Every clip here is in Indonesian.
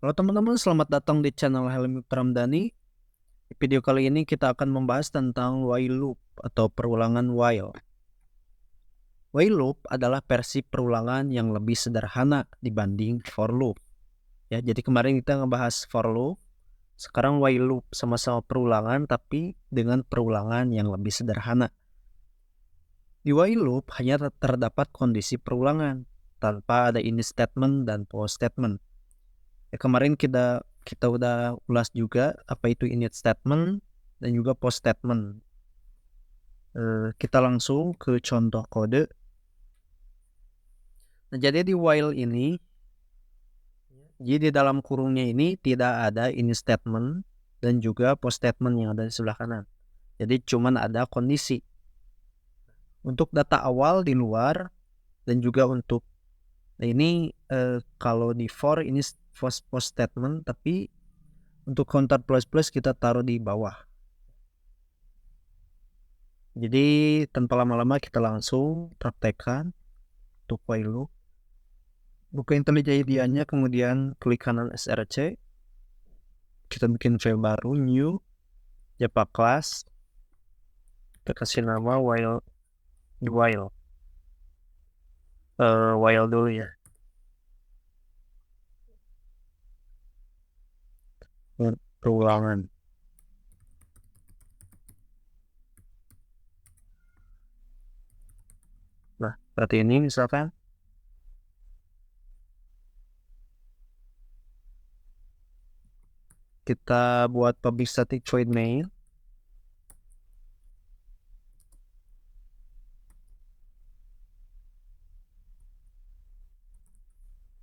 Halo teman-teman, selamat datang di channel Helmi Pramdani. Di video kali ini kita akan membahas tentang while loop atau perulangan while. While loop adalah versi perulangan yang lebih sederhana dibanding for loop. Ya, jadi kemarin kita ngebahas for loop, sekarang while loop sama-sama perulangan tapi dengan perulangan yang lebih sederhana. Di while loop hanya terdapat kondisi perulangan tanpa ada init statement dan post statement. Ya, kemarin kita udah ulas juga apa itu init statement dan juga post statement. Kita langsung ke contoh kode. Nah, jadi di while ini, jadi di dalam kurungnya ini tidak ada init statement dan juga post statement yang ada di sebelah kanan. Jadi cuman ada kondisi. Untuk data awal di luar dan juga untuk kalau di for ini post statement, tapi untuk counter plus plus kita taruh di bawah. Jadi tanpa lama-lama kita langsung praktekkan untuk while loop. Buka IntelliJ IDEA-nya, kemudian klik kanan src. Kita bikin file baru, new, Java class. Kita kasih nama while dulu ya. Perulangan. Nah, seperti ini misalkan. Kita buat public static void main.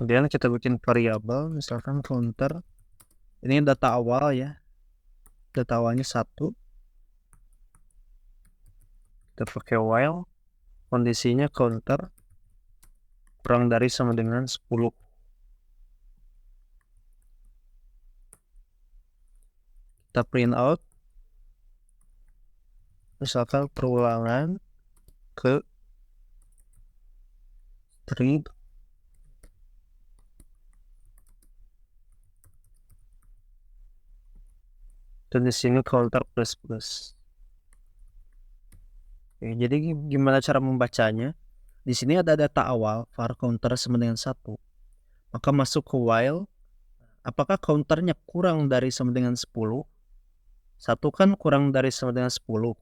Kemudian kita bikin variabel, misalkan counter. Ini data awal ya. Data awalnya 1. Kita pakai while. Kondisinya counter kurang dari sama dengan 10. Kita print out. Misalkan perulangan ke string dan di sini counter plus plus. Oke, jadi gimana cara membacanya? Di sini ada data awal var counter sama dengan 1. Maka masuk ke while. Apakah counternya kurang dari sama dengan 10? 1 kan kurang dari sama dengan 10.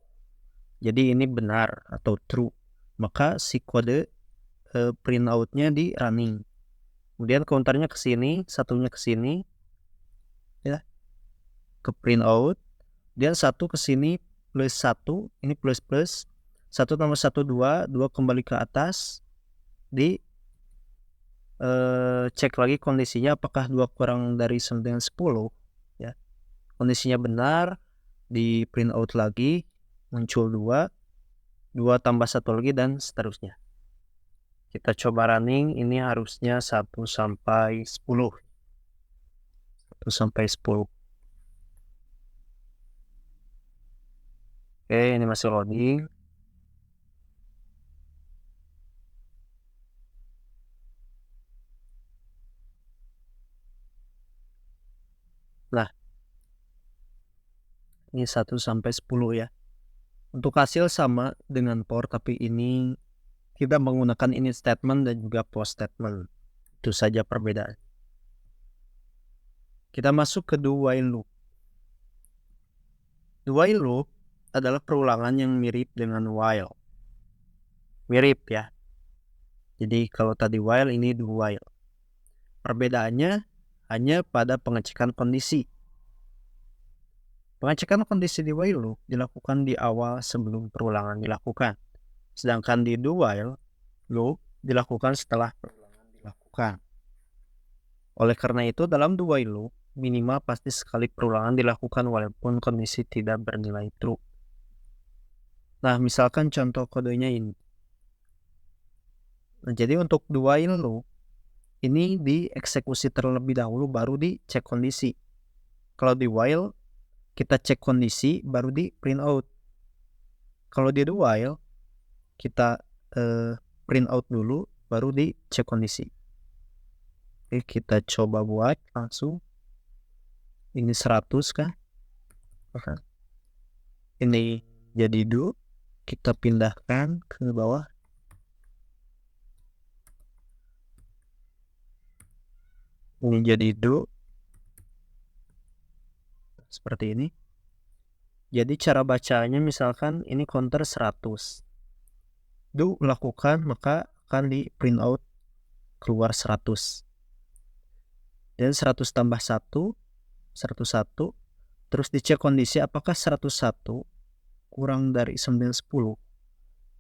Jadi ini benar atau true. Maka si kode print out-nya di running. Kemudian counternya ke sini, satunya ke sini, ya, ke print out. Dan 1 ke sini plus 1, ini plus plus. 1 tambah 1 2, 2 kembali ke atas. Di cek lagi kondisinya apakah 2 kurang dari sama dengan 10, ya. Kondisinya benar, di print out lagi, muncul 2 tambah 1 lagi dan seterusnya. Kita coba running, ini harusnya 1 sampai 10. 1 sampai 10. Oke, ini masih loading. Nah, ini 1 sampai 10 ya. Untuk hasil sama dengan for, tapi ini kita menggunakan init statement dan juga post statement. Itu saja perbedaan. Kita masuk ke do while loop. Do while loop adalah perulangan yang mirip dengan while. Mirip ya. Jadi kalau tadi while, ini do while. Perbedaannya hanya pada pengecekan kondisi. Pengecekan kondisi di while loop dilakukan di awal sebelum perulangan dilakukan. Sedangkan di do while loop dilakukan setelah perulangan dilakukan. Oleh karena itu, dalam do while loop, minimal pasti sekali perulangan dilakukan walaupun kondisi tidak bernilai true. Nah, misalkan contoh kodenya ini. Nah, jadi untuk do while loop, ini dieksekusi terlebih dahulu baru dicek kondisi. Kalau di while, kita cek kondisi baru di print out. Kalau di do while, kita print out dulu baru dicek kondisi. Oke, kita coba buat langsung. Ini 100 kah? Ini jadi do. Kita pindahkan ke bawah. Ini jadi do. Seperti ini. Jadi cara bacanya misalkan ini counter 100. Do lakukan, maka akan di print out keluar 100. Dan 100 tambah 1, 101. Terus dicek kondisi apakah 101 kurang dari 910.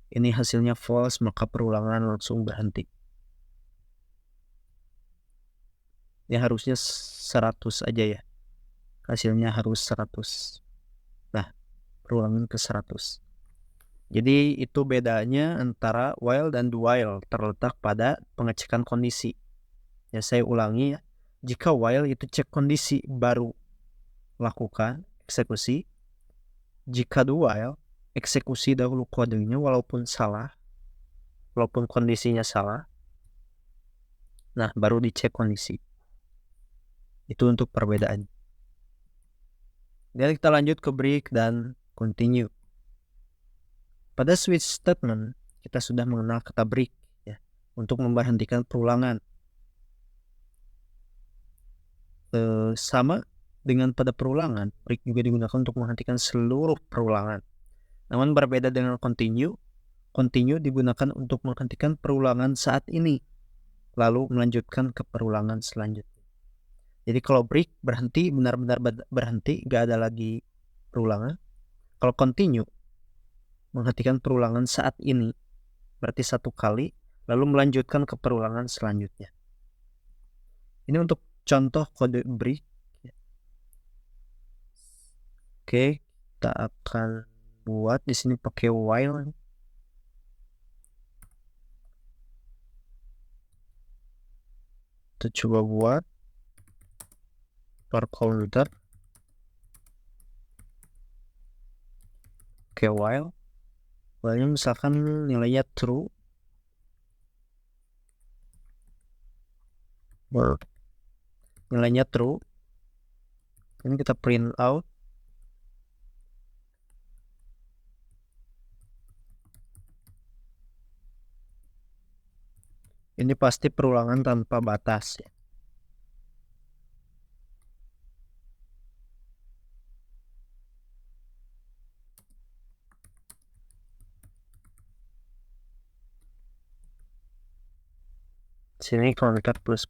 Ini hasilnya false, maka perulangan langsung berhenti. Ya harusnya 100 aja ya. Hasilnya harus 100. Nah, perulangan ke 100. Jadi itu bedanya antara while dan do while, terletak pada pengecekan kondisi. Ya saya ulangi ya. Jika while itu cek kondisi baru lakukan eksekusi. Jika do while eksekusi dahulu kodenya walaupun salah, walaupun kondisinya salah. Nah, baru dicek kondisi. Itu untuk perbedaan. Dan kita lanjut ke break dan continue. Pada switch statement, kita sudah mengenal kata break ya, untuk memberhentikan perulangan. Sama dengan pada perulangan, break juga digunakan untuk menghentikan seluruh perulangan. Namun berbeda dengan continue. Continue digunakan untuk menghentikan perulangan saat ini, lalu melanjutkan ke perulangan selanjutnya. Jadi kalau break berhenti, benar-benar berhenti, gak ada lagi perulangan. Kalau continue, menghentikan perulangan saat ini, berarti satu kali, lalu melanjutkan ke perulangan selanjutnya. Ini untuk contoh kode break. Oke, kita akan buat di sini pakai while. Kita coba buat for counter. Oke, while. While-nya misalkan nilainya true. Nilainya true. Ini kita print out. Ini pasti perulangan tanpa batas ya. Sini counter plus.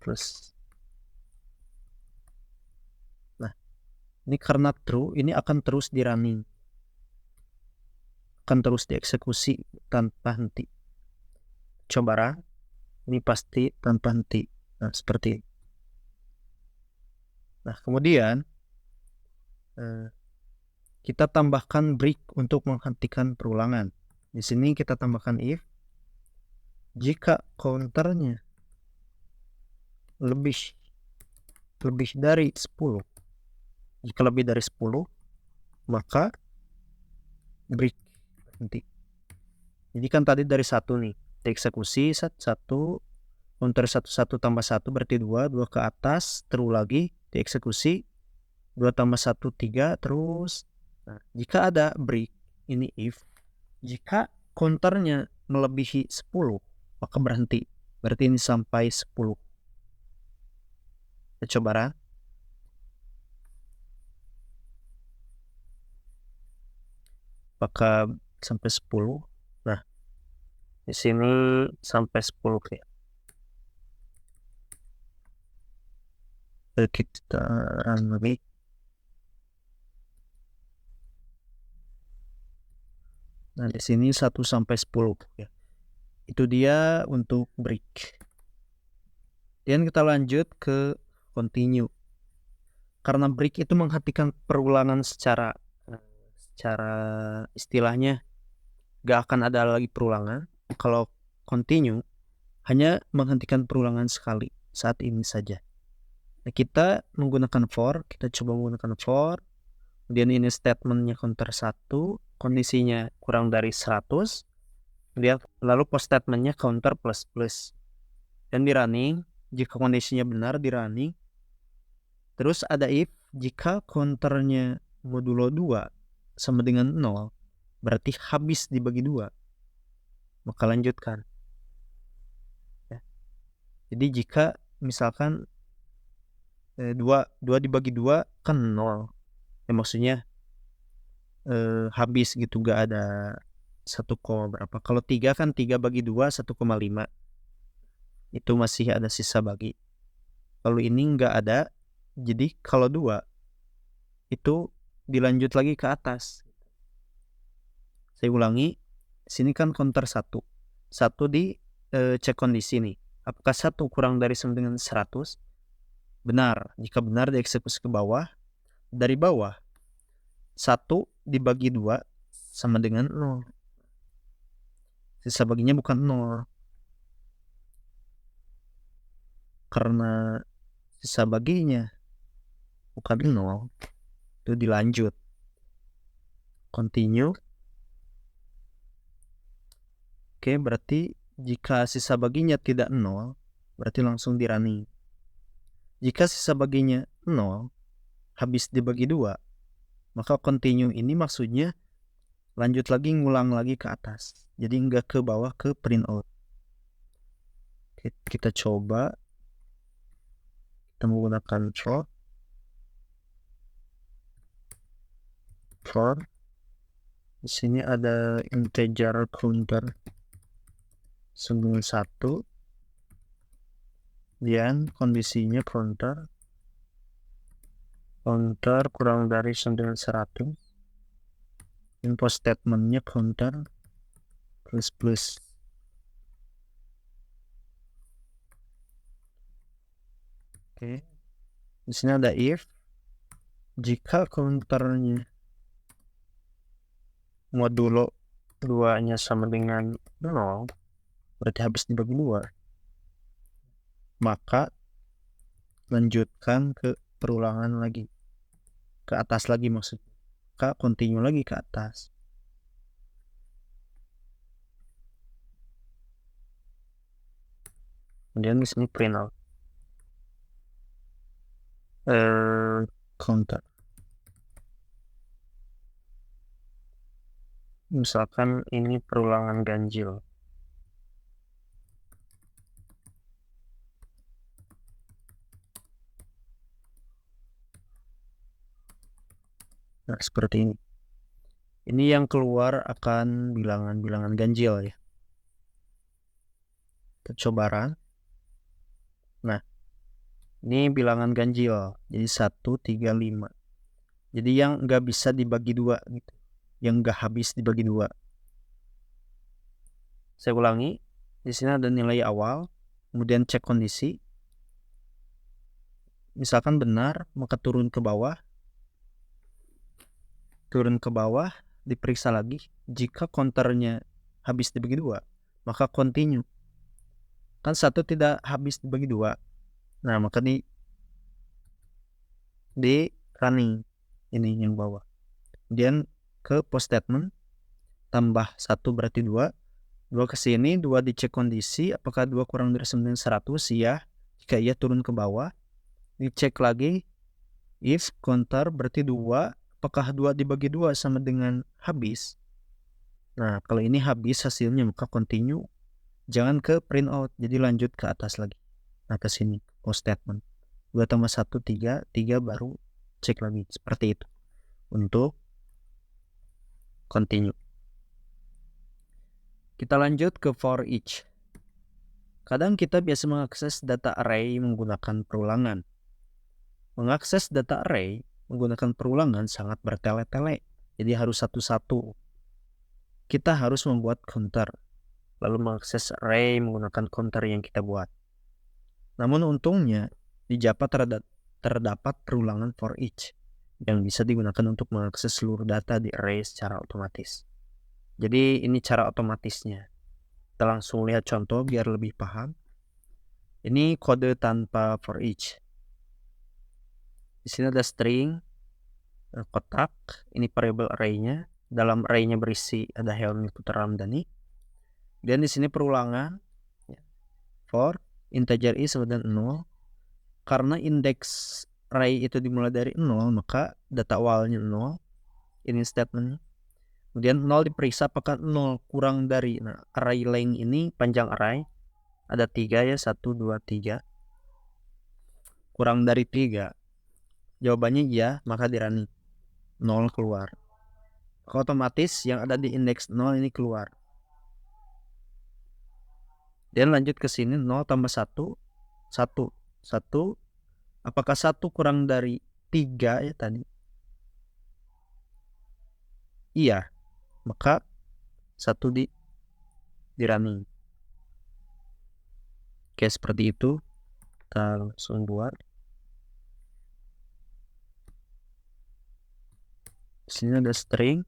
Nah, ini karena true, ini akan terus di running. Akan terus dieksekusi tanpa henti. Coba run. Ini pasti tanpa henti. Nah, seperti ini. Nah, kemudian kita tambahkan break untuk menghentikan perulangan. Di sini kita tambahkan if jika counternya lebih dari 10. Jika lebih dari 10, maka break berhenti. Jadi kan tadi dari 1 nih, dieksekusi 1, counter 1 tambah 1 berarti 2 ke atas, terus lagi dieksekusi 2 tambah 1 3 terus. Nah, jika ada break, ini if, jika counternya melebihi 10, maka berhenti. Berarti ini sampai 10. Kita coba run. Maka sampai 10. Nah, di sini sampai 10 ya. Kita run lagi. Nah, di sini 1 sampai 10 ya. Itu dia untuk break. Dan kita lanjut ke continue. Karena break itu menghentikan perulangan secara istilahnya gak akan ada lagi perulangan. Kalau continue hanya menghentikan perulangan sekali saat ini saja. Nah, kita menggunakan for, kita coba menggunakan for. Kemudian ini statementnya counter 1, kondisinya kurang dari 100. Kemudian lalu post statementnya counter plus. Dan di running, jika kondisinya benar di running. Terus ada if jika counternya modulo 2 sama dengan 0, berarti habis dibagi 2, maka lanjutkan. Ya. Jadi jika misalkan 2 dibagi 2 kan 0, ya maksudnya habis gitu, gak ada 1, berapa. Kalau 3 kan 3 bagi 2 1,5, itu masih ada sisa bagi. Kalau ini nggak ada, jadi kalau 2 itu dilanjut lagi ke atas. Saya ulangi, sini kan counter 1 di cek kondisi nih, apakah 1 kurang dari sama dengan 100? Benar. Jika benar, dieksekusi ke bawah. Dari bawah 1 dibagi 2 sama dengan 0. Sisa baginya bukan 0, karena sisa baginya bukan 0, itu dilanjut, continue. Oke, berarti jika sisa baginya tidak 0, berarti langsung di running. Jika sisa baginya 0, habis dibagi 2, maka continue ini maksudnya lanjut lagi, ngulang lagi ke atas. Jadi enggak ke bawah, ke print out. Oke, kita coba. Kita menggunakan for. Di sini ada integer counter 1, dan kondisinya counter kurang dari 100. Info statementnya counter plus. Oke, di sini ada if jika counternya modulo 2-nya sama dengan 0, berarti habis dibagi 2, maka lanjutkan ke perulangan lagi, ke atas lagi maksudnya, continue lagi ke atas. Kemudian di sini print out counter. Misalkan ini perulangan ganjil. Nah, seperti ini. Ini yang keluar akan bilangan-bilangan ganjil ya. Kita coba run. Nah, ini bilangan ganjil. Jadi 1, 3, 5. Jadi yang nggak bisa dibagi 2 gitu. Yang nggak habis dibagi 2. Saya ulangi. Di sini ada nilai awal, kemudian cek kondisi. Misalkan benar, maka turun ke bawah. Diperiksa lagi. Jika counternya habis dibagi 2, maka continue. Kan 1 tidak habis dibagi 2. Nah, maka di running ini yang bawah. Kemudian ke post statement, tambah 1 berarti 2 ke sini, 2 dicek kondisi, apakah 2 kurang dari 100? Ya. Jika iya, turun ke bawah, dicek lagi if counter berarti 2, apakah 2 dibagi 2 sama dengan habis? Nah, kalau ini habis hasilnya, maka continue, jangan ke print out, jadi lanjut ke atas lagi. Nah, ke sini post statement 2 tambah 1 3 baru cek lagi, seperti itu untuk continue. Kita lanjut ke for each. Kadang kita biasa mengakses data array menggunakan perulangan. Mengakses data array menggunakan perulangan sangat bertele-tele, jadi harus satu-satu. Kita harus membuat counter, lalu mengakses array menggunakan counter yang kita buat. Namun untungnya di Java terdapat perulangan for each yang bisa digunakan untuk mengakses seluruh data di array secara otomatis. Jadi ini cara otomatisnya. Kita langsung lihat contoh biar lebih paham. Ini kode tanpa for each. Di sini ada string kotak, ini variable array-nya. Dalam array-nya berisi ada Helmi Putra Ramdhani. Dan di sini perulangan for integer i sama dengan 0. Karena indeks array itu dimulai dari 0, maka data awalnya 0. Ini statementnya. Kemudian 0 diperiksa apakah 0 kurang dari, array length ini, panjang array ada 3 ya, 1, 2, 3. Kurang dari 3. Jawabannya iya, maka di running 0 keluar. Maka otomatis yang ada di indeks 0 ini keluar. Dan lanjut ke sini, 0 tambah 1, 1. 1. Apakah 1 kurang dari 3 ya tadi? Iya, maka 1 di running. Oke, seperti itu. Kita langsung buat. Di sini ada string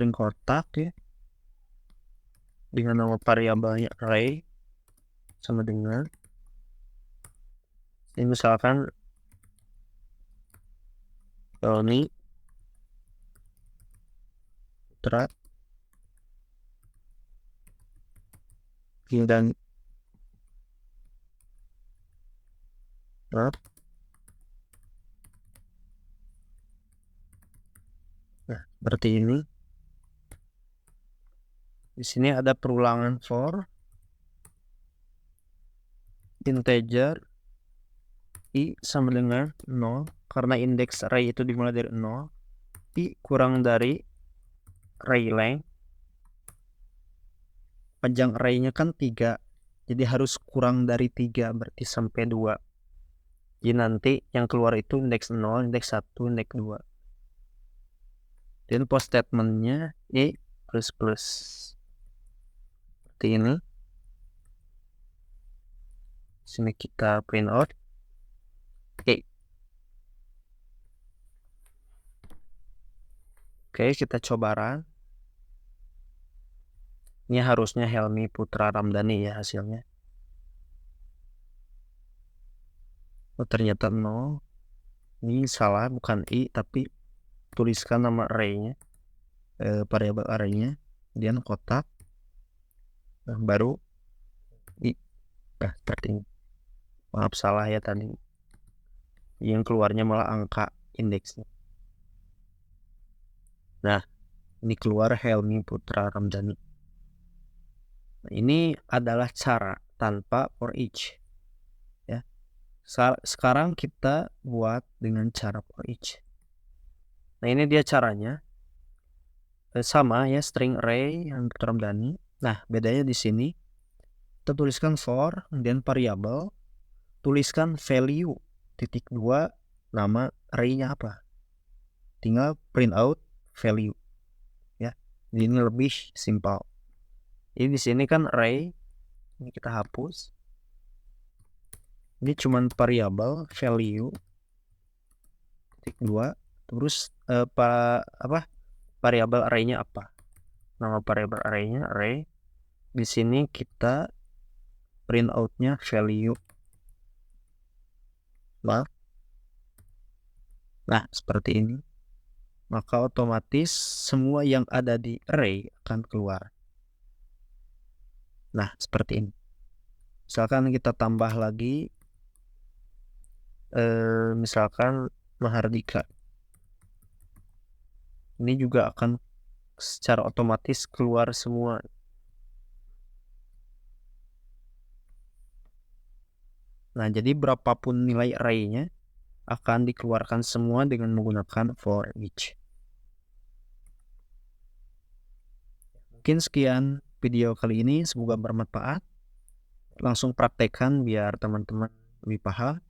kotak ya, dengan nama variabelnya array sama dengan ini, misalkan ini putra dan seperti ini. Di sini ada perulangan for integer i sama dengan 0, karena indeks array itu dimulai dari 0. I kurang dari array length, panjang arraynya kan 3, jadi harus kurang dari 3, berarti sampai 2. Jadi nanti yang keluar itu indeks 0, indeks 1, indeks 2. Dan post statementnya i plus plus seperti ini. Sini kita print out. Oke, kita coba run. Ini harusnya Helmi Putra Ramdhani ya hasilnya. Oh, ternyata 0. Ini salah, bukan i, tapi tuliskan nama array-nya, variabel array-nya, kemudian kotak, baru i. Seperti ini. Maaf, salah ya tadi. Yang keluarnya malah angka indeksnya. Nah, ini keluar Helmi Putra Ramdhani. Nah, ini adalah cara tanpa for each. Ya. Sekarang kita buat dengan cara for each. Nah, ini dia caranya. Sama ya, string array yang Ramdhani. Nah, bedanya di sini kita tuliskan for, kemudian variabel, tuliskan value titik 2, nama array-nya apa. Tinggal print out value ya. Ini lebih simpel. Ini di sini kan array, ini kita hapus. Ini cuman variabel value titik 2, terus variabel array-nya apa? Nama variabel array-nya array. Di sini kita print out-nya value. Nah, seperti ini. Maka otomatis semua yang ada di array akan keluar. Nah, seperti ini. Misalkan kita tambah lagi, misalkan Mahardika. Ini juga akan secara otomatis keluar semua. Nah, jadi berapapun nilai array-nya akan dikeluarkan semua dengan menggunakan for each. Mungkin sekian video kali ini, semoga bermanfaat. Langsung praktekkan biar teman-teman lebih paham.